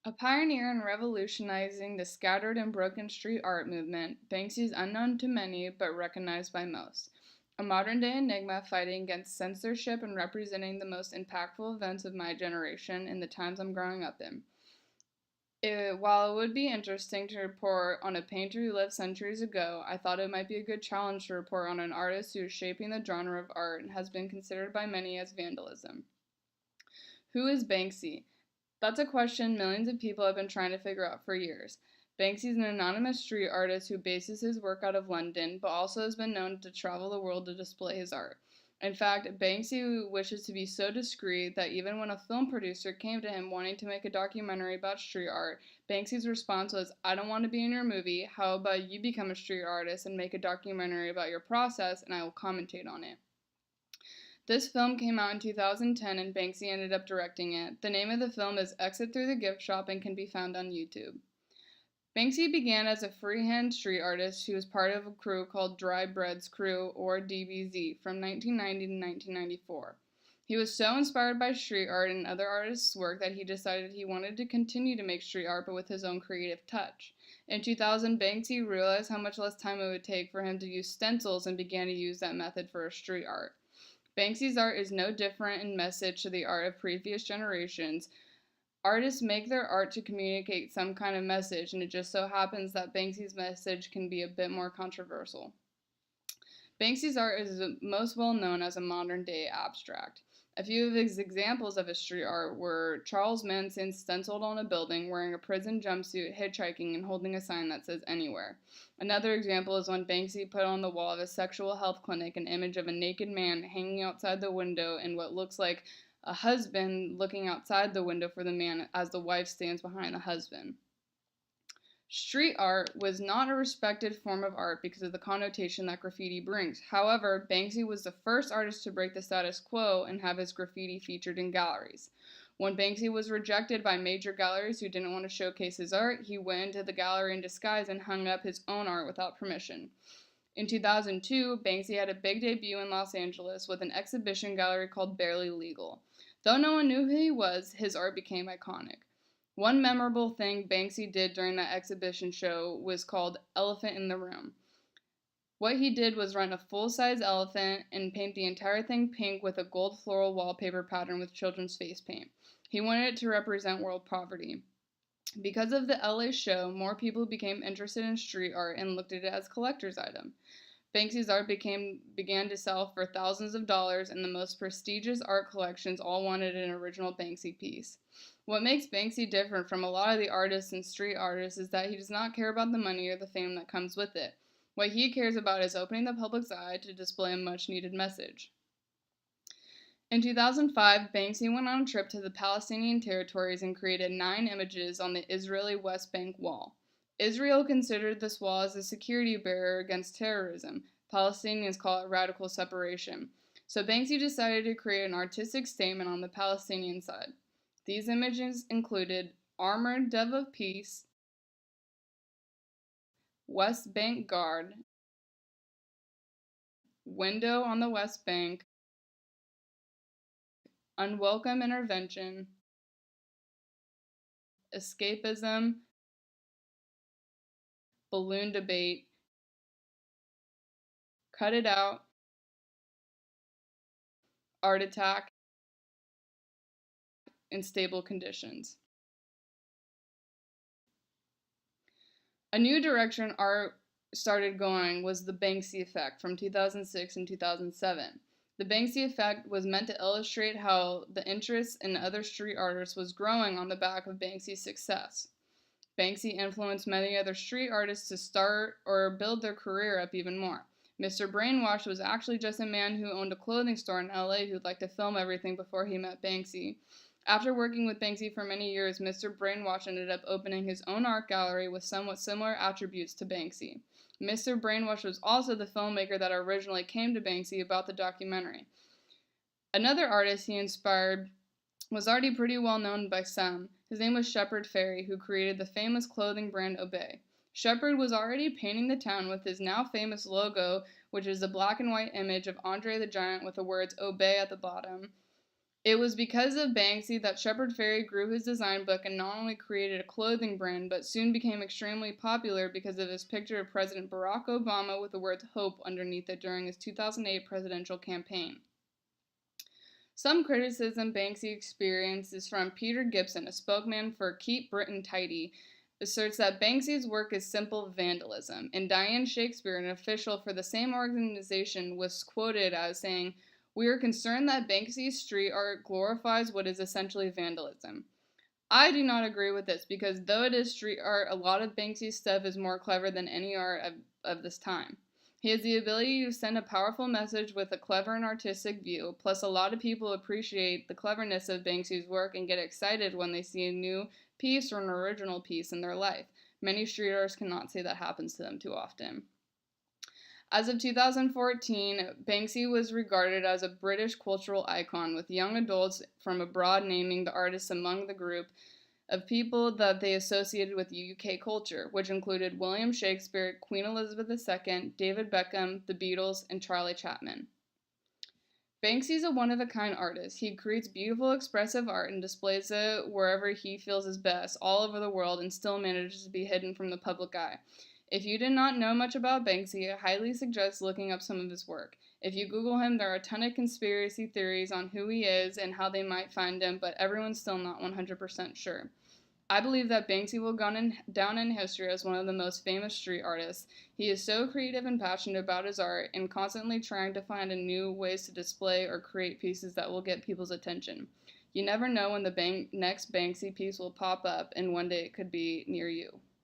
A pioneer in revolutionizing the scattered and broken street art movement, Banksy is unknown to many but recognized by most. A modern day enigma fighting against censorship and representing the most impactful events of my generation in the times I'm growing up in. While it would be interesting to report on a painter who lived centuries ago, I thought it might be a good challenge to report on an artist who is shaping the genre of art and has been considered by many as vandalism. Who is Banksy? That's a question millions of people have been trying to figure out for years. Banksy is an anonymous street artist who bases his work out of London, but also has been known to travel the world to display his art. In fact, Banksy wishes to be so discreet that even when a film producer came to him wanting to make a documentary about street art, Banksy's response was, "I don't want to be in your movie. How about you become a street artist and make a documentary about your process, and I will commentate on it." This film came out in 2010 and Banksy ended up directing it. The name of the film is Exit Through the Gift Shop and can be found on YouTube. Banksy began as a freehand street artist who was part of a crew called Dry Bread's Crew, or DBZ, from 1990 to 1994. He was so inspired by street art and other artists' work that he decided he wanted to continue to make street art but with his own creative touch. In 2000, Banksy realized how much less time it would take for him to use stencils and began to use that method for his street art. Banksy's art is no different in message to the art of previous generations. Artists make their art to communicate some kind of message, and it just so happens that Banksy's message can be a bit more controversial. Banksy's art is most well known as a modern day abstract. A few of his examples of his street art were Charles Manson stenciled on a building wearing a prison jumpsuit, hitchhiking, and holding a sign that says anywhere. Another example is when Banksy put on the wall of a sexual health clinic an image of a naked man hanging outside the window and what looks like a husband looking outside the window for the man as the wife stands behind the husband. Street art was not a respected form of art because of the connotation that graffiti brings. However, Banksy was the first artist to break the status quo and have his graffiti featured in galleries. When Banksy was rejected by major galleries who didn't want to showcase his art, he went into the gallery in disguise and hung up his own art without permission. In 2002, Banksy had a big debut in Los Angeles with an exhibition gallery called Barely Legal. Though no one knew who he was, his art became iconic. One memorable thing Banksy did during that exhibition show was called Elephant in the Room. What he did was rent a full-size elephant and paint the entire thing pink with a gold floral wallpaper pattern with children's face paint. He wanted it to represent world poverty. Because of the LA show, more people became interested in street art and looked at it as a collector's item. Banksy's art began to sell for thousands of dollars, and the most prestigious art collections all wanted an original Banksy piece. What makes Banksy different from a lot of the artists and street artists is that he does not care about the money or the fame that comes with it. What he cares about is opening the public's eye to display a much needed message. In 2005, Banksy went on a trip to the Palestinian territories and created 9 images on the Israeli West Bank wall. Israel considered this wall as a security barrier against terrorism. Palestinians call it radical separation. So Banksy decided to create an artistic statement on the Palestinian side. These images included Armored Dove of Peace, West Bank Guard, Window on the West Bank, Unwelcome Intervention, Escapism, Balloon Debate, Cut It Out, Art Attack, and Stable Conditions. A new direction art started going was the Banksy effect from 2006 and 2007. The Banksy effect was meant to illustrate how the interest in other street artists was growing on the back of Banksy's success. Banksy influenced many other street artists to start or build their career up even more. Mr. Brainwash was actually just a man who owned a clothing store in LA who'd like to film everything before he met Banksy. After working with Banksy for many years, Mr. Brainwash ended up opening his own art gallery with somewhat similar attributes to Banksy. Mr. Brainwash was also the filmmaker that originally came to Banksy about the documentary. Another artist he inspired was already pretty well known by some. His name was Shepard Fairey, who created the famous clothing brand Obey. Shepard was already painting the town with his now famous logo, which is a black and white image of Andre the Giant with the words Obey at the bottom. It was because of Banksy that Shepard Fairey grew his design book and not only created a clothing brand, but soon became extremely popular because of his picture of President Barack Obama with the words "Hope" underneath it during his 2008 presidential campaign. Some criticism Banksy experienced is from Peter Gibson, a spokesman for Keep Britain Tidy, asserts that Banksy's work is simple vandalism, and Diane Shakespeare, an official for the same organization, was quoted as saying, "We are concerned that Banksy's street art glorifies what is essentially vandalism." I do not agree with this because though it is street art, a lot of Banksy's stuff is more clever than any art of this time. He has the ability to send a powerful message with a clever and artistic view, plus a lot of people appreciate the cleverness of Banksy's work and get excited when they see a new piece or an original piece in their life. Many street artists cannot say that happens to them too often. As of 2014, Banksy was regarded as a British cultural icon, with young adults from abroad naming the artist among the group of people that they associated with UK culture, which included William Shakespeare, Queen Elizabeth II, David Beckham, the Beatles, and Charlie Chaplin. Banksy is a one-of-a-kind artist. He creates beautiful, expressive art and displays it wherever he feels is best, all over the world, and still manages to be hidden from the public eye. If you did not know much about Banksy, I highly suggest looking up some of his work. If you Google him, there are a ton of conspiracy theories on who he is and how they might find him, but everyone's still not 100% sure. I believe that Banksy will go down in history as one of the most famous street artists. He is so creative and passionate about his art and constantly trying to find new ways to display or create pieces that will get people's attention. You never know when the next Banksy piece will pop up, and one day it could be near you.